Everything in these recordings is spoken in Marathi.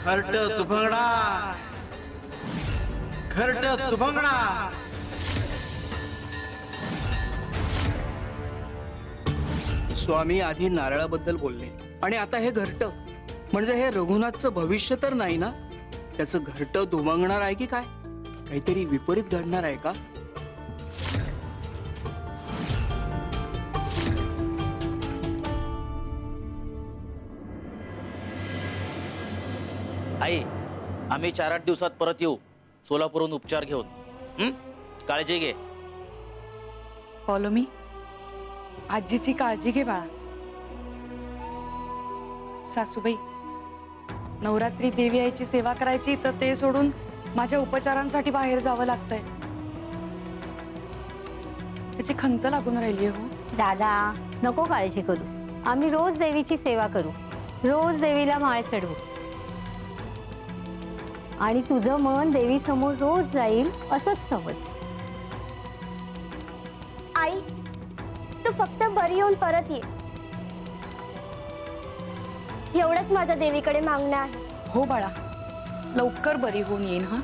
घरट तुभंगणार, घरट तुभंगणार. स्वामी आधी नारळाबद्दल बोलले आणि आता हे घरट, म्हणजे हे रघुनाथचं भविष्य तर नाही ना? त्याचं घरट दुमंगणार आहे की काय? काहीतरी विपरीत घडणार आहे का? आई, आम्ही 4-8 दिवसात परत येऊ सोलापूरहून उपचार घेऊन. काळजी घे. पौलोमी, आजीची काळजी घे बाळा. सासूबाई, नवरात्री देवी आईची सेवा करायची तर ते सोडून माझ्या उपचारांसाठी बाहेर जावं लागतंय. त्याची खंत लागून राहिली हो. दादा, नको काळजी करूस. आम्ही रोज देवीची सेवा करू, रोज देवीला माळ चढवू आणि तुझं मन देवी समोर रोज जाईल असंच समज. आई, तू फक्त बरी होऊन परत ये, एवढंच माझं देवीकडे मागणं आहे. हो बाळा, लवकर बरी होऊन येईन. हा,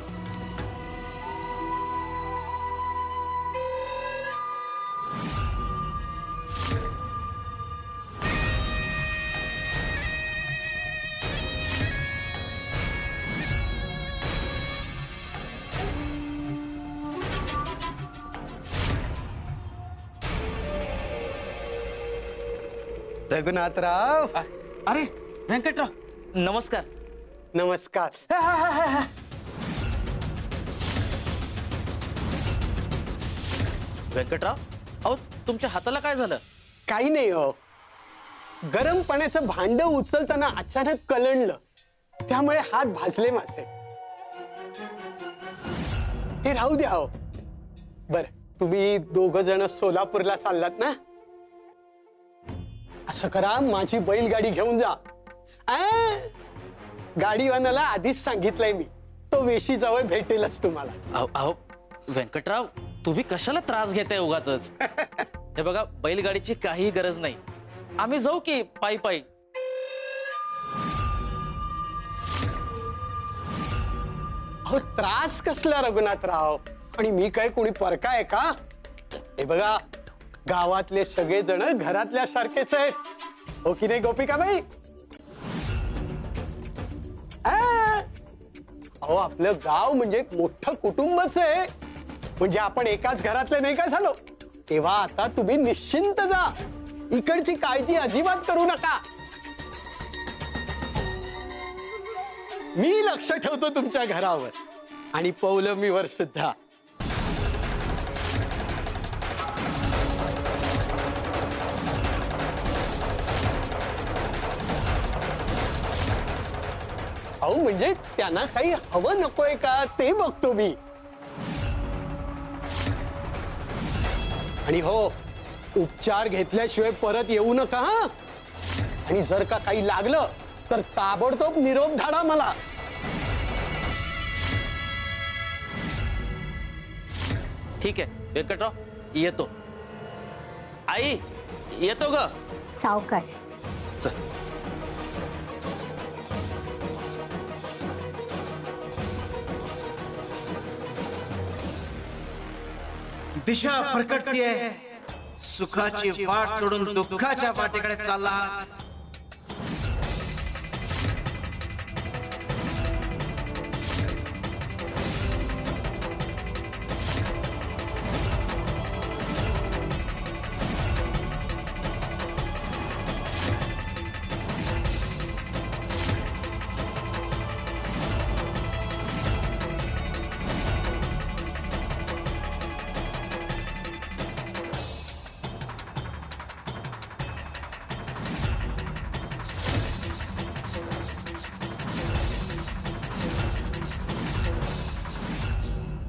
रघुनाथराव. अरे व्यंकटराव, नमस्कार. नमस्कार. व्यंकटराव, अहो तुमच्या हाताला काय झालं? काही नाही हो, गरम पाण्याचं भांड उचलताना अचानक कलंडलं, त्यामुळे हात भाजले माझे. ते राहू द्या हो. बर, तुम्ही दोघ जण सोलापूरला चाललात ना? असं करा, माझी बैलगाडी घेऊन जा. गाडीवानाला आधीच सांगितलंय मी, तो वेशी जवळ भेटेलच तुम्हाला. अहो व्यंकटराव, तुम्ही कशाला त्रास घेताय उगाचच? हे बघा, बैलगाडीची काही गरज नाही, आम्ही जाऊ की पायी पायी. अहो, त्रास कसला रघुनाथराव? आणि मी काय कोणी परका आहे का? हे बघा, गावातले सगळे जण घरातल्या सारखेच आहेत, हो की नाही गोपिकाबाई? अहो, आपलं गाव म्हणजे एक मोठं कुटुंबच आहे, म्हणजे आपण एकाच घरातले नाही का झालो? तेव्हा आता तुम्ही निश्चिंत जा, इकडची काळजी अजिबात करू नका. मी लक्ष ठेवतो तुमच्या घरावर आणि पौलमीवर सुद्धा. अहो, म्हणजे त्यांना काही हवं नकोय का ते बघतो मी. आणि हो, उपचार घेतल्याशिवाय परत येऊ नका हा. आणि जर का काही लागलं तर ताबडतोब निरोप धाडा मला. ठीक आहे व्यंकटराव, येतो. आई, येतो ग. सावकाश. चल. दिशा फरकटतीये, सुखाची वाट सोडून दुःखाच्या वाटेकडे चाललात.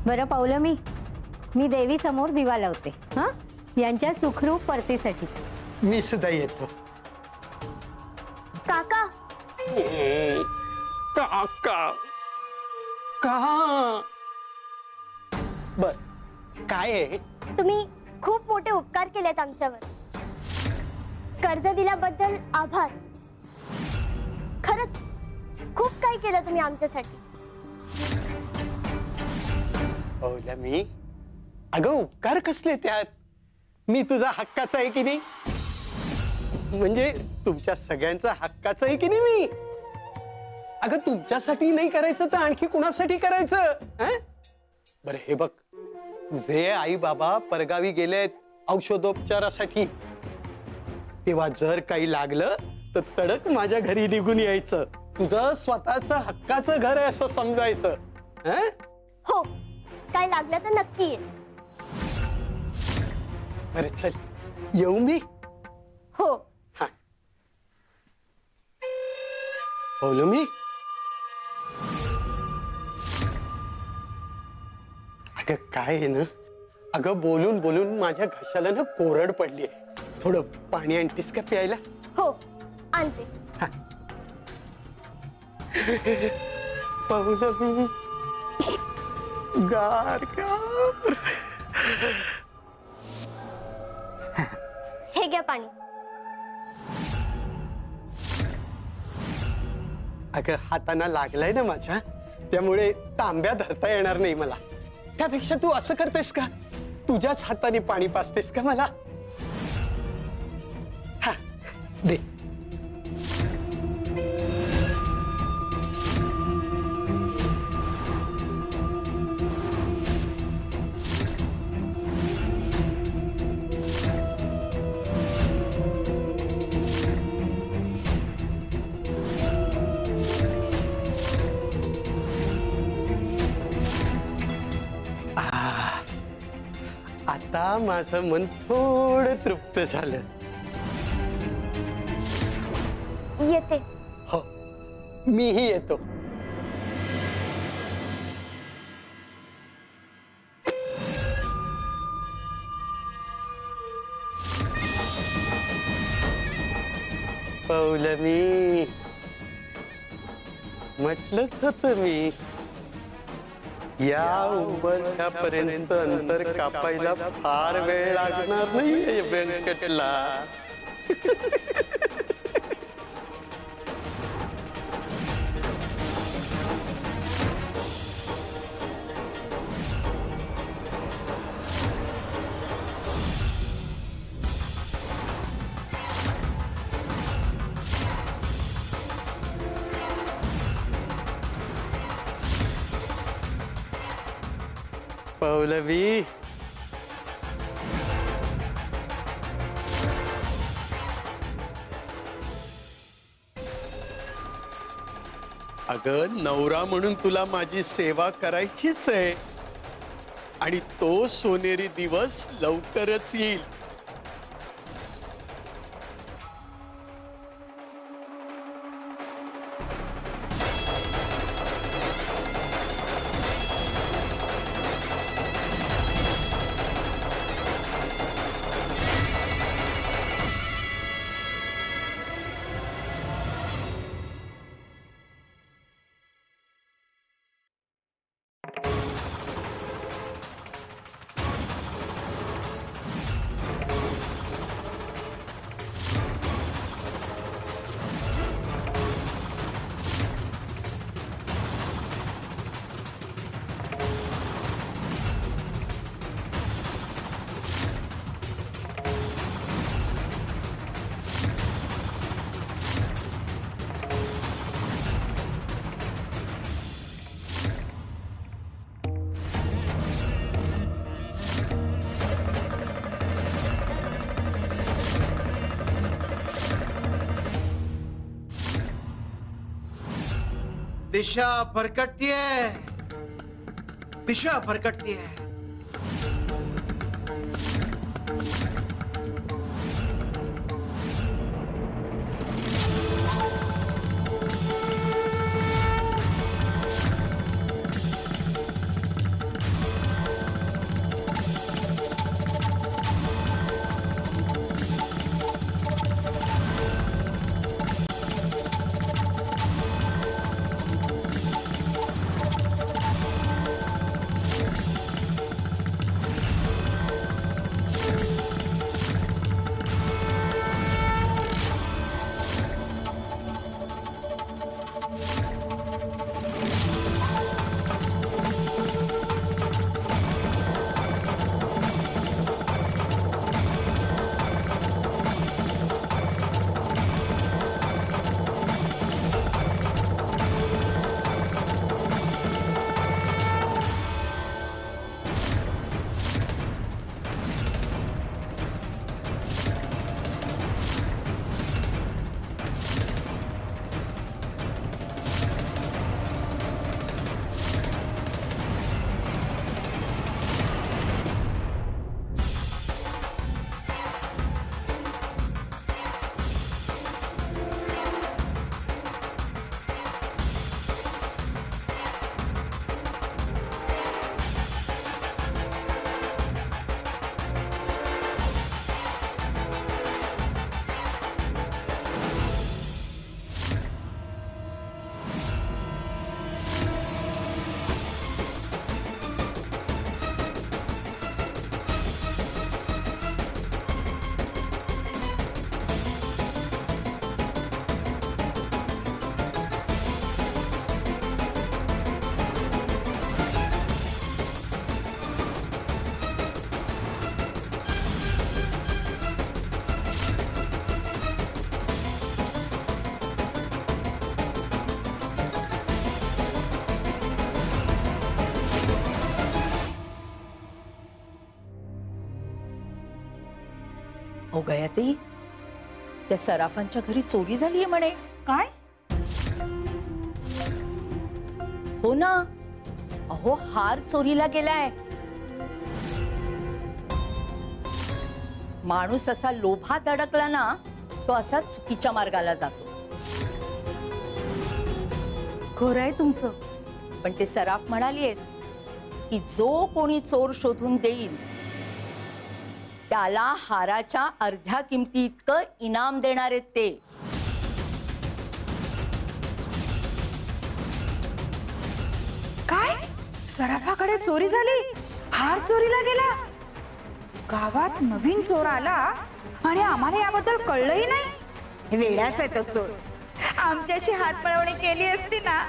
बरं पौलमी, मी देवी समोर दिवा लावते हा, यांच्या सुखरूप परतीसाठी. मी सुद्धा येतो. काका, काका का? बर, काय आहे? तुम्ही खूप मोठे उपकार केलेत आमच्यावर. कर्ज दिल्याबद्दल आभार. खरंच खूप काही केलं तुम्ही आमच्यासाठी. मी अगं उपकार कसले त्यात? मी तुझा हक्काचा आहे की नाही? म्हणजे तुमच्या सगळ्यांचा हक्काचा आहे की नाही मी? अगं तुमच्यासाठी नाही करायचं तर आणखी कुणासाठी करायचं? बरं हे बघ, तुझे आई बाबा परगावी गेलेत औषधोपचारासाठी. तेव्हा जर काही लागलं तर तडक माझ्या घरी निघून यायचं. तुझं स्वतःचं हक्काचं घर आहे असं समजायचं. हो, काय लागलं तर नक्की ये. बरं चल, येऊ मी? हो. हा. बोलू मी? अगं काय आहे ना, अगं बोलून बोलून माझ्या घशाला ना कोरड पडली. थोडं पाणी आणतीस का प्यायला? हो, आणते. पाहुलं मी गार गार. हे घ्या पाणी. अगं हाताना लागलाय ना माझ्या, त्यामुळे तांब्या धरता येणार नाही मला. त्यापेक्षा तू असं करतेस का, तुझ्याच हाताने पाणी पाजतेस का मला? हा दे. आता माझं मन थोडं तृप्त झालं. येते. हो, मीही येतो. पाहुलं मी, म्हटलंच होतं मी, या उंबरठ्यापर्यंत अंतर कापायला फार वेळ लागणार नाही व्यंकटला. पौलवी, अगं नवरा म्हणून तुला माझी सेवा करायचीच आहे आणि तो सोनेरी दिवस लवकरच येईल. दिशा भरकटती है, दिशा भरकटती है. हो गयाती, त्या सराफांच्या घरी चोरी झालीये म्हणे. काय? हो ना. अहो, हार चोरीला गेलाय. माणूस असा लोभात अडकला ना, तो असा चुकीच्या मार्गाला जातो. खरं आहे तुमचं. पण ते सराफ म्हणालीयेत की जो कोणी चोर शोधून देईल त्याला हाराच्या अर्ध्या किमती इतकं इनाम देणार आहेत ते. काय? सराफाकडे चोरी झाली, हार चोरीला गेला. गावात नवीन चोर आला आणि आम्हाला याबद्दल कळलंही नाही. वेड्याच आहे तो चोर. आमच्याशी हातपळवणी केली असती ना,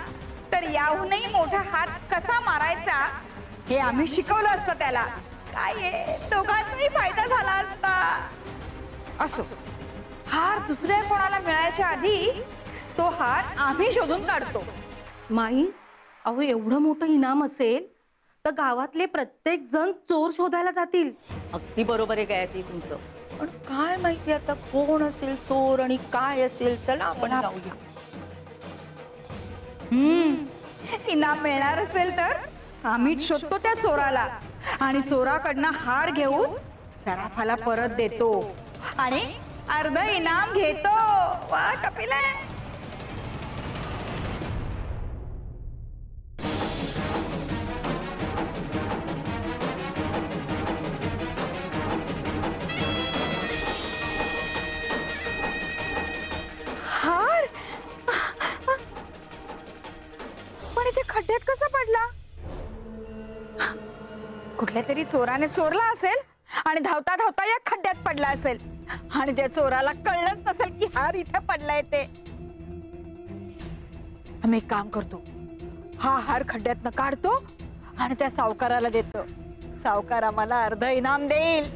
तर याहूनही मोठा हात कसा मारायचा हे आम्ही शिकवलं असतं त्याला. काय आहे, दोघांचाही फायदा झाला असता. असो, हार दुसऱ्या कोणाला मिळायच्या आधी तो हार आम्ही शोधून काढतो. माई, अहो एवढं मोठं इनाम असेल तर गावातले प्रत्येक जण चोर शोधायला जातील. अगदी बरोबर आहे गयाती तुमचं. पण काय माहिती आता कोण असेल चोर आणि काय असेल. चला आपण जाऊया. इनाम मिळणार असेल तर आम्हीच शोधतो त्या चोराला आणि चोराकडनं हार घेऊन सराफाला परत देतो आणि अर्ध इनाम घेतो. वा कपिल आहे. हार पण इथे खड्ड्यात कसा पडला? कुठल्या तरी चोराने चोरला असेल आणि धावता धावता या खड्ड्यात पडला असेल आणि त्या चोराला कळलंच नसेल की हार इथे पडलाय ते. आम्ही एक काम करतो, हा हार खड्ड्यातनं काढतो आणि त्या सावकाराला देतो. सावकार आम्हाला अर्ध इनाम देईल.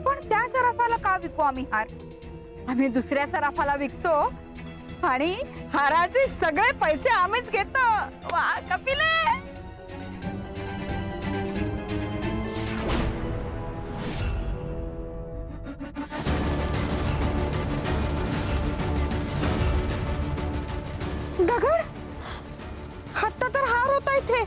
पण त्या सराफाला का विकू आम्ही हार? आम्ही दुसऱ्या सराफाला विकतो आणि हाराचे सगळे पैसे आम्हीच घेतो. वा कपिल आहे. दगड, हत्ता तर हार होता इथे.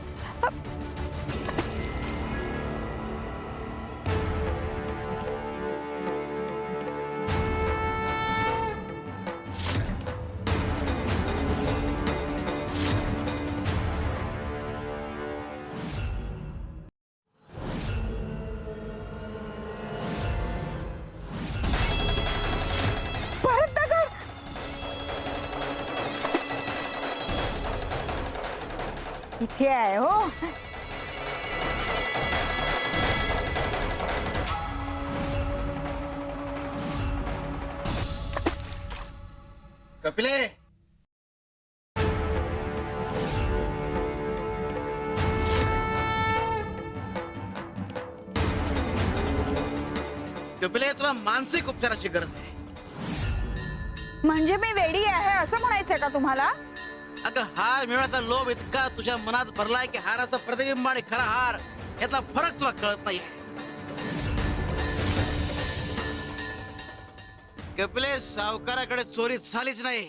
परत दगड. इथे आहे हो. कपिले, कपिले, तुला मानसिक उपचाराची गरज आहे. म्हणजे मी वेडी आहे असं म्हणायचंय का तुम्हाला? अगं, हार मिळवायचा लोभ इतका तुझ्या मनात भरलाय की हाराचा प्रतिबिंब आणि खरा हार यातला फरक तुला कळत नाही. कपिले, सावकाराकडे चोरी झालीच नाही.